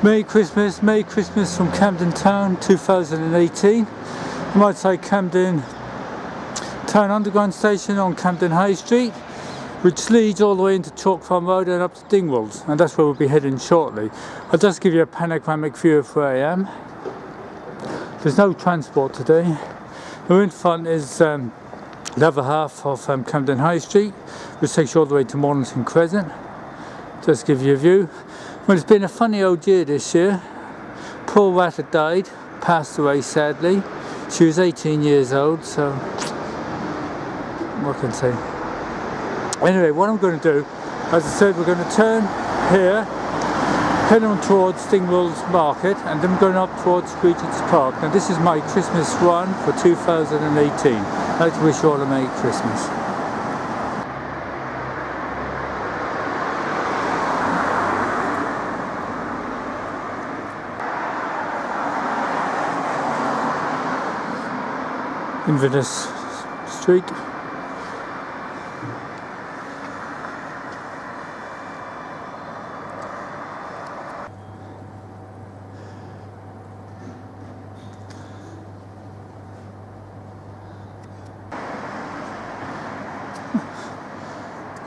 Merry Christmas from Camden Town 2018. You might say Camden Town Underground Station on Camden High Street, which leads all the way into Chalk Farm Road and up to Dingwalls, and that's where we'll be heading shortly. I'll just give you a panoramic view of where I am. There's no transport today. We're in front is the other half of Camden High Street, which takes you all the way to Mornington Crescent. Just give you a view. Well, it's been a funny old year this year. Poor rat had died, passed away sadly. She was 18 years old, so what can I say? Anyway, what I'm going to do, as I said, we're going to turn here, head on towards Dingwalls Market, and then we're going up towards Regent's Park. Now this is my Christmas run for 2018. I'd like to wish you all a Merry Christmas. Inverness Street.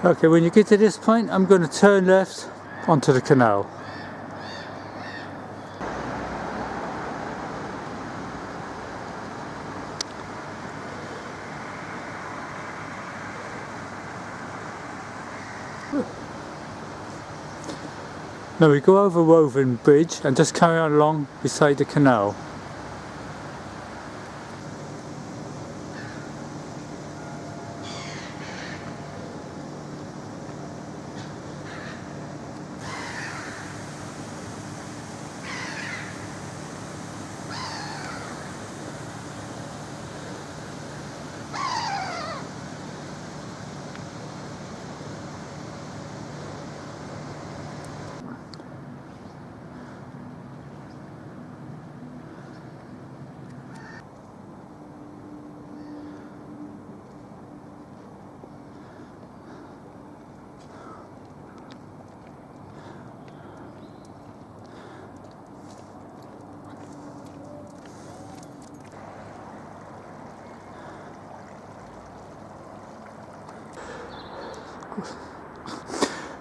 Okay, when you get to this point, I'm going to turn left onto the canal. Now we go over Woven Bridge and just carry on along beside the canal.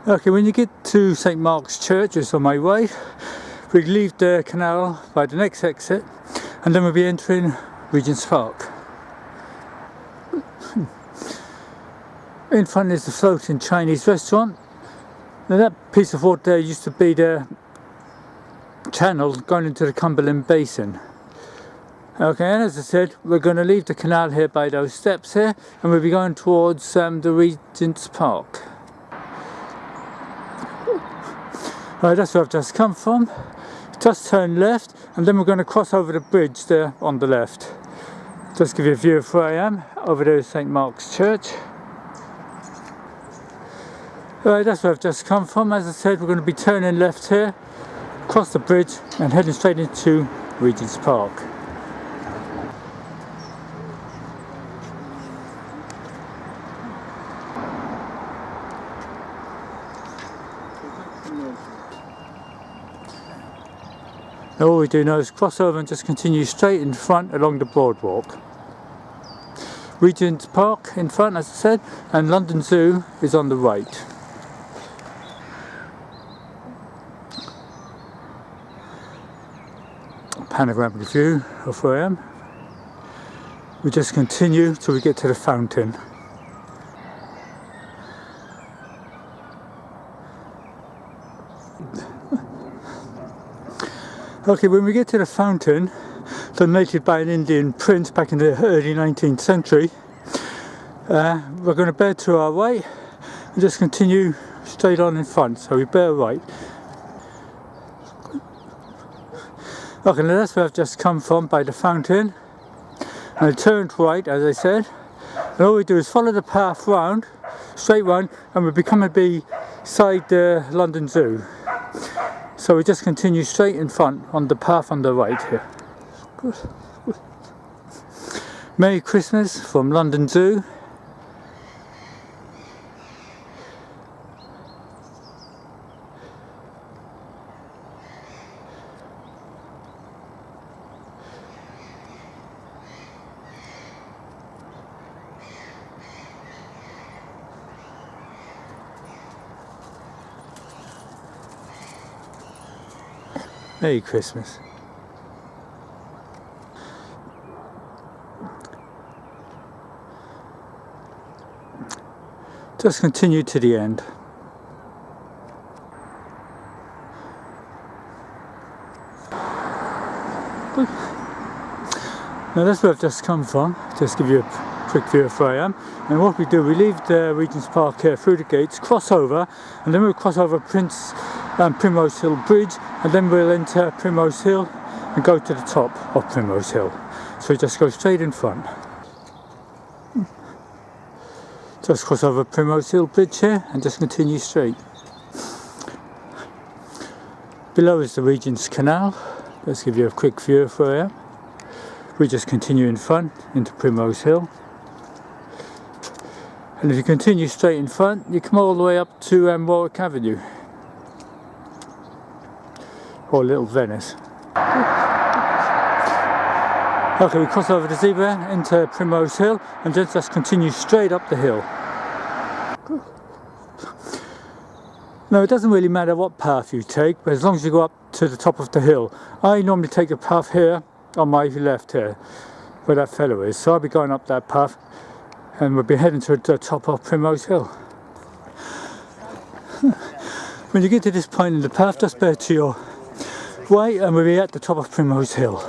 Okay, when you get to St Mark's Church, it's on my way. We leave the canal by the next exit, and then we'll be entering Regent's Park. In front is the floating Chinese restaurant. Now that piece of water there used to be the channel going into the Cumberland Basin. Okay, and as I said, we're going to leave the canal here by those steps here, and we'll be going towards the Regent's Park. Right, that's where I've just come from. Just turn left, and then we're going to cross over the bridge there on the left. Just give you a view of where I am. Over there is St Mark's Church. Right, that's where I've just come from. As I said, we're going to be turning left here, cross the bridge, and heading straight into Regent's Park. Now all we do now is cross over and just continue straight in front along the boardwalk. Regent Park in front, as I said, and London Zoo is on the right. Panoramic view of where I am. We just continue till we get to the fountain. Okay, when we get to the fountain, donated by an Indian prince back in the early 19th century, we're going to bear to our right and just continue straight on in front, so we bear right. Okay, now that's where I've just come from, by the fountain, and I turned right, as I said, and all we do is follow the path round, straight round, and we'll be coming beside the London Zoo. So we just continue straight in front on the path on the right here. Good. Merry Christmas from London Zoo. Merry Christmas. Just continue to the end. Now that's where I've just come from. Just give you a quick view of where I am. And what we do, we leave the Regent's Park here through the gates, cross over, and then we'll cross over Primrose Hill Bridge, and then we'll enter Primrose Hill and go to the top of Primrose Hill. So we just go straight in front. Just cross over Primrose Hill Bridge here and just continue straight. Below is the Regent's Canal. Let's give you a quick view of where I am. We just continue in front into Primrose Hill. And if you continue straight in front, you come all the way up to Warwick Avenue. Or Little Venice. Okay, we cross over the zebra into Primrose Hill and just continue straight up the hill. No, it doesn't really matter what path you take, but as long as you go up to the top of the hill. I normally take the path here on my left here, where that fellow is. So I'll be going up that path and we'll be heading to the top of Primrose Hill. When you get to this point in the path, just bear to your right and we'll be at the top of Primrose Hill.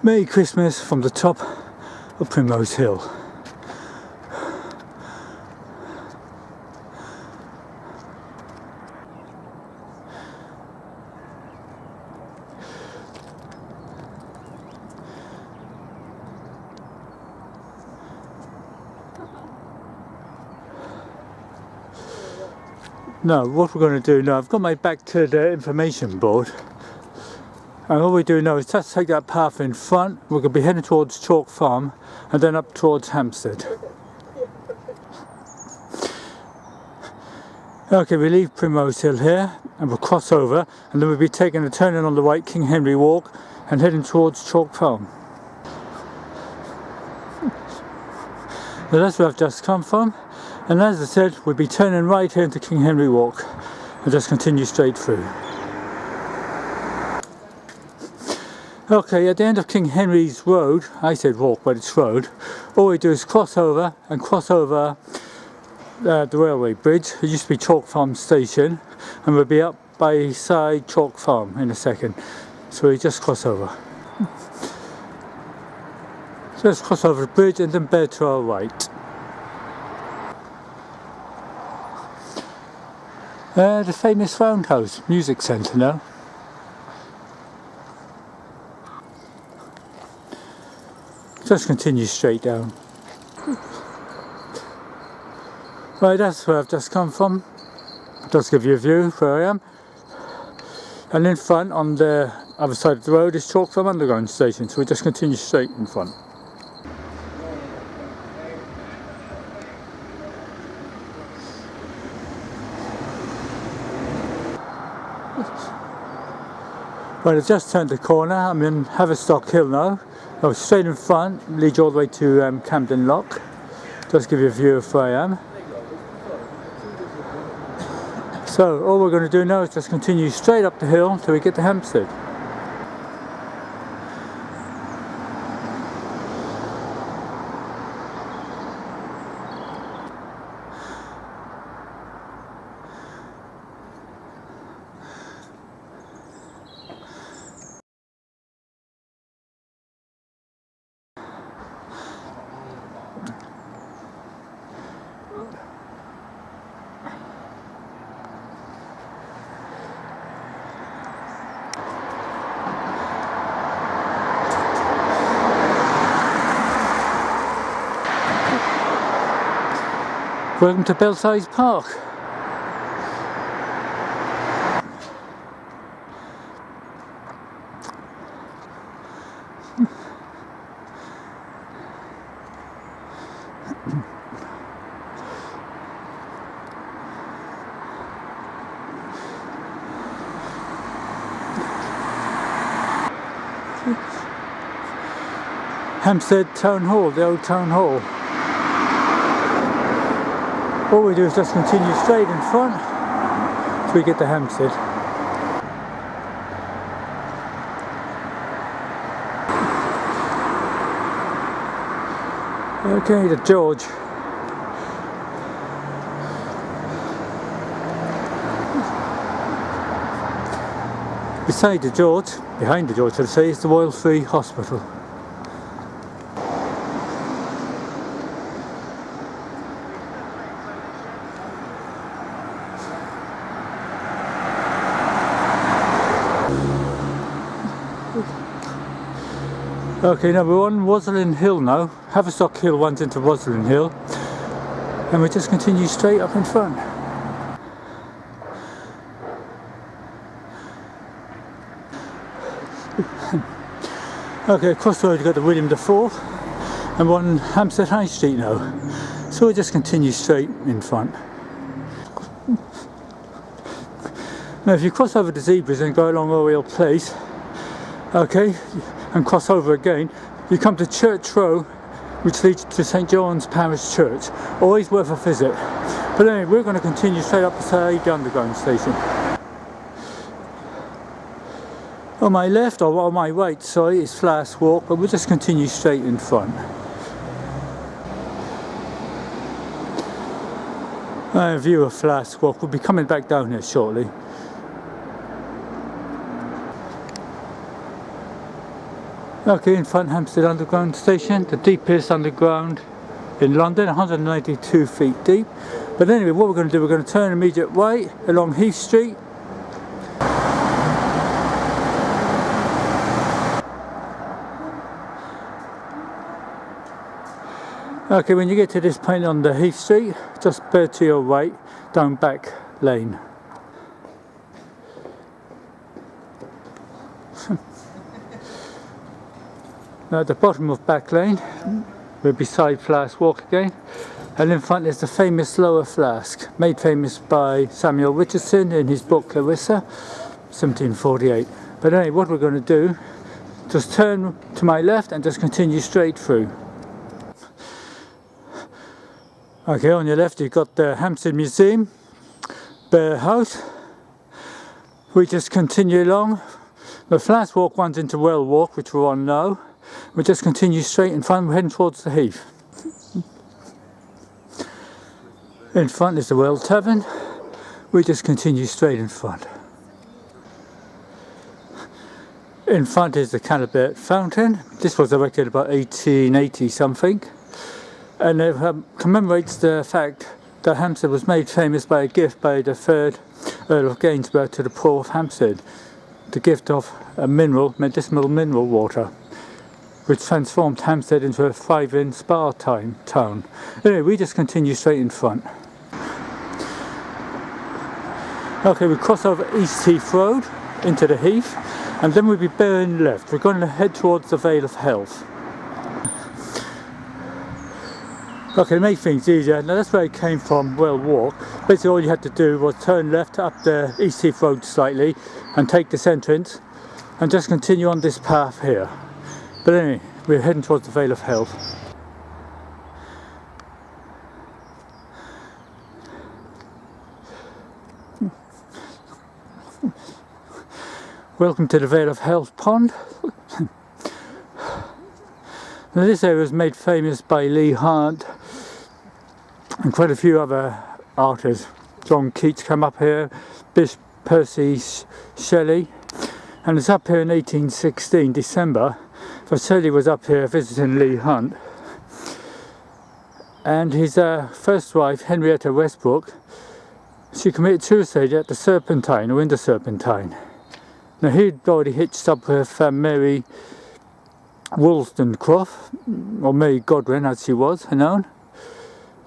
Merry Christmas from the top of Primrose Hill. Now, what we're going to do now, I've got my back to the information board. And all we do now is just take that path in front. We're going to be heading towards Chalk Farm and then up towards Hampstead. Okay, we leave Primrose Hill here and we'll cross over and then we'll be taking a turn in on the right King Henry Walk and heading towards Chalk Farm. Now that's where I've just come from, and as I said, we'll be turning right here into King Henry Walk and just continue straight through. Okay, at the end of King Henry's Road, I said walk, but it's road, all we do is cross over the railway bridge. It used to be Chalk Farm Station, and we'll be up by side Chalk Farm in a second. So we just cross over. Just cross over the bridge and then bear to our right. The famous Roundhouse Music Centre now. Just continue straight down. Right, that's where I've just come from. Just give you a view of where I am. And in front, on the other side of the road, is Chalk Farm Underground Station, so we just continue straight in front. Right, I've just turned the corner. I'm in Haverstock Hill now. I was straight in front, leads all the way to Camden Lock. Just give you a view of where I am. So all we're going to do now is just continue straight up the hill till we get to Hampstead. Welcome to Belsize Park. Hampstead Town Hall, the old Town Hall. All we do is just continue straight in front till we get to Hampstead. Okay, to George. Beside the George, behind the George should I say, is the Royal Free Hospital. Okay, now we're on Roslyn Hill now. Haverstock Hill runs into Roslyn Hill, and we just continue straight up in front. Okay, across the road you've got the William IV, and we're on Hampstead High Street now. So we'll just continue straight in front. Now if you cross over the zebras and go along Oriel Place, okay, and cross over again, you come to Church Row, which leads to St John's Parish Church. Always worth a visit. But anyway, we're going to continue straight up beside the underground station. On my left, or on my right, sorry, is Flask Walk, but we'll just continue straight in front. A view of Flask Walk. We'll be coming back down here shortly. Okay, in front Hampstead Underground Station, the deepest underground in London, 192 feet deep. But anyway, what we're going to do, we're going to turn immediate right along Heath Street. Okay, when you get to this point on the Heath Street, just bear to your right, down Back Lane. Now at the bottom of Back Lane, we're beside Flask Walk again, and in front is the famous Lower Flask, made famous by Samuel Richardson in his book Clarissa, 1748. But anyway, what we're going to do, just turn to my left and just continue straight through. Okay, on your left you've got the Hampstead Museum, Bear House. We just continue along. The Flask Walk runs into Well Walk, which we're on now. We just continue straight in front, we're heading towards the Heath. In front is the Well Tavern. We just continue straight in front. In front is the Canal Fountain. This was erected about 1880 something. And it commemorates the fact that Hampstead was made famous by a gift by the 3rd Earl of Gainsborough to the poor of Hampstead. The gift of a medicinal mineral water, which transformed Hampstead into a thriving spa town. Anyway, we just continue straight in front. Okay, we cross over East Heath Road into the Heath, and then we'll be bearing left. We're going to head towards the Vale of Health. Okay, to make things easier, now that's where I came from, Well Walk. Basically all you had to do was turn left up the East Heath Road slightly and take this entrance and just continue on this path here. But anyway, we're heading towards the Vale of Health. Welcome to the Vale of Health Pond. Now this area was made famous by Leigh Hunt and quite a few other artists. John Keats came up here, Bishop Percy Shelley, and it's up here in 1816, December. For Shelley was up here visiting Leigh Hunt, and his first wife, Henrietta Westbrook, she committed suicide at the Serpentine, or in the Serpentine. Now he'd already hitched up with Mary Wollstonecraft, or Mary Godwin as she was known,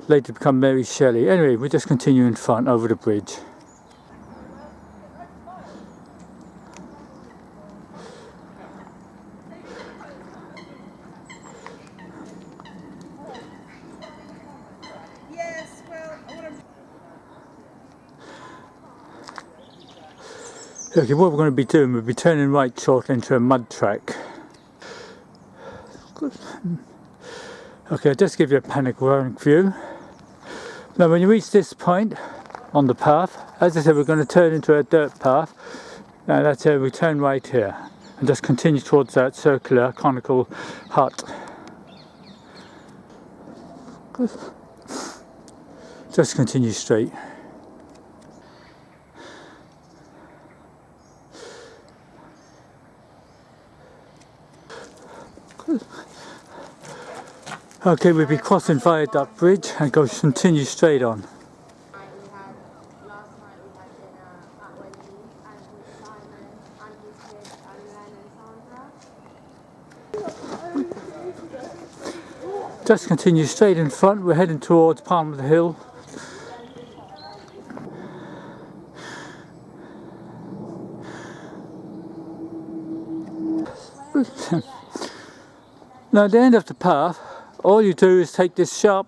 later become Mary Shelley. Anyway, we just continue in front over the bridge. Okay, what we're going to be doing, we'll be turning right short into a mud track. Okay, I'll just give you a panoramic view. Now when you reach this point on the path, as I said, we're going to turn into a dirt path. Now that's it, we turn right here and just continue towards that circular conical hut. Just continue straight. Okay, we'll be crossing Viaduct Bridge and continue straight on. Just continue straight in front, we're heading towards Palm of the Hill. Now at the end of the path, all you do is take this sharp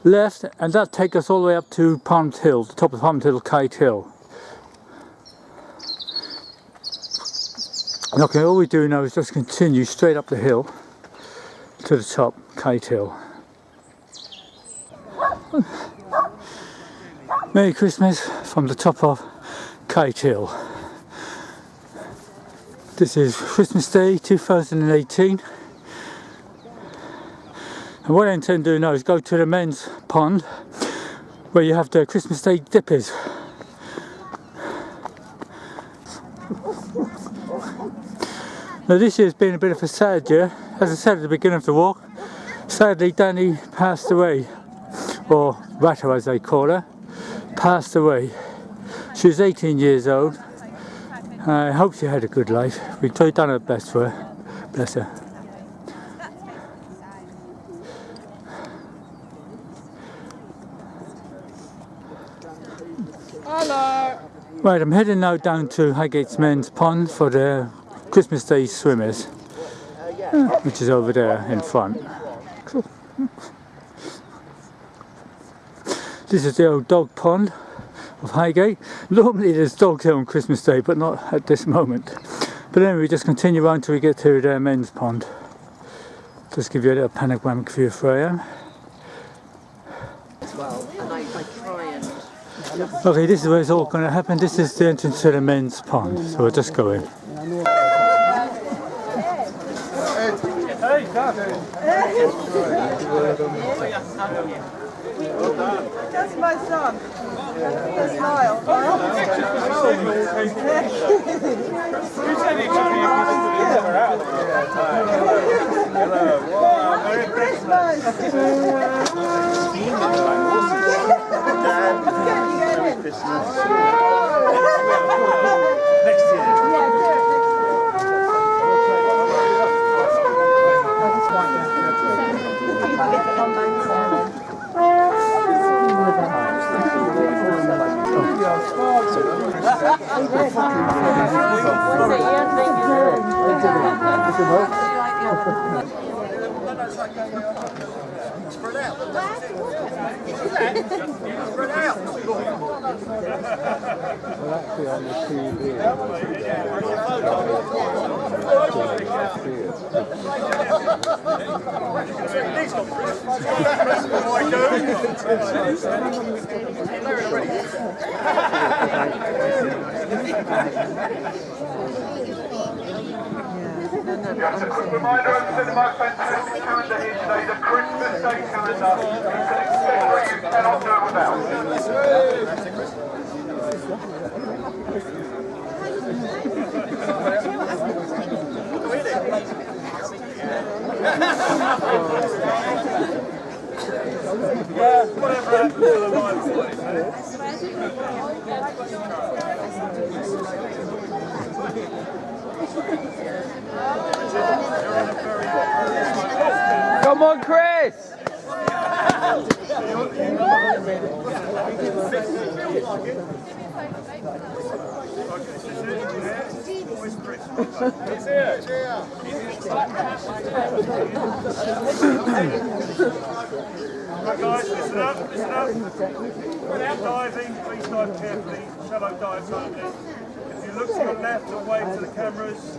left and that takes us all the way up to Palm Hill, the top of Palm Hill, Kite Hill. Okay, all we do now is just continue straight up the hill to the top, Kite Hill. Merry Christmas from the top of Kite Hill. This is Christmas Day 2018. And what I intend to do now is go to the men's pond where you have the Christmas Day dippers. Now this year's been a bit of a sad year. As I said at the beginning of the walk, sadly Danny passed away, or Ratto as they call her, passed away. She was 18 years old. I hope she had a good life. We've done our best for her. Bless her. Hello. Right, I'm heading now down to Highgate's men's pond for the Christmas Day swimmers, which is over there in front. This is the old dog pond of Highgate. Normally there's dogs here on Christmas Day, but not at this moment. But then we just continue on till we get to the men's pond. Just give you a little panoramic view of where I am. Well, and I try and... Okay, this is where it's all going to happen. This is the entrance to the men's pond, so we'll just go in. That's my son. Smile. Merry Christmas. Next year. Spread out. Spread out. Well, actually on the TV. Just a quick reminder of the most fantastic calendar here today, the Christmas Day calendar. It's an accessory you cannot do without. Yeah, whatever happened to the live voice, Come on, Chris! Right guys, listen up, listen up. Without diving, please dive carefully. Shallow dives only. If you you look to your left and wave to the cameras.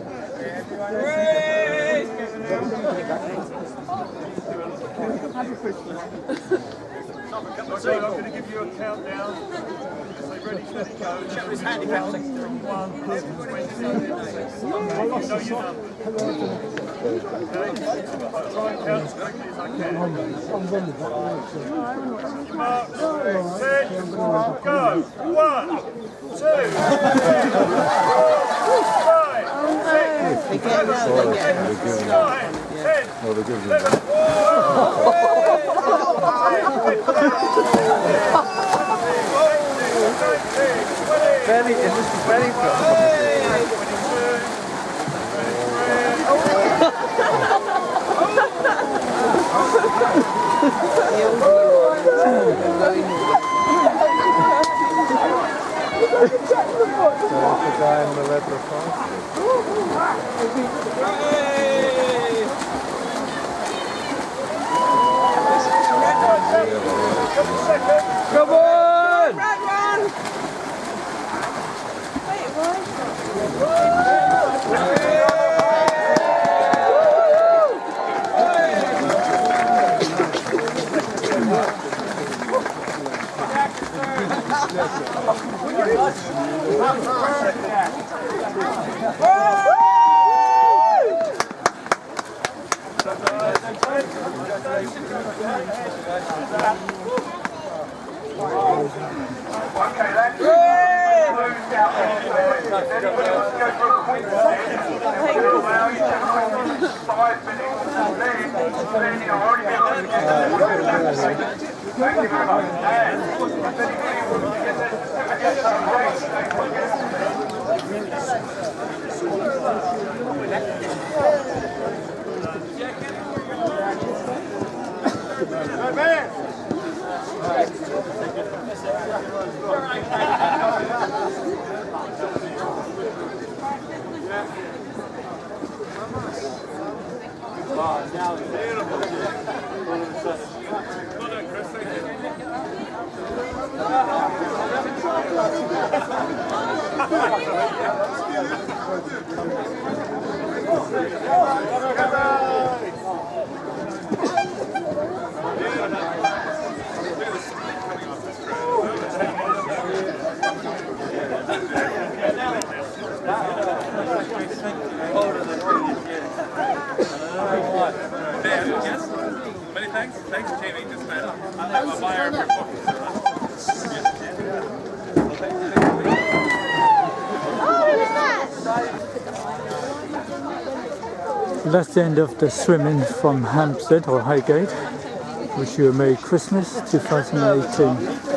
So I'm going to give you a countdown. So ready, steady, go. Check his handicap. From 1 to 20. You know your numbers. Okay? I'll try and count as quickly as I can. Marks, set, go. 1, 2, 3, 4, 5, 6, 7, 8, 9, 10, 11, Very, this is very good. The guy in the leather front. Come on! Okay, that's closed out there. Anybody wants to go for a quick session? We'll allow you to quickly 5 minutes. Then you'll already be able to get the certificate. Thank you very much. And if anybody wants to get their certificate, Many thanks. Thanks, Jamie. Just I'm a buyer of your book. That's the end of the swimming from Hampstead or Highgate. Wish you a Merry Christmas 2018.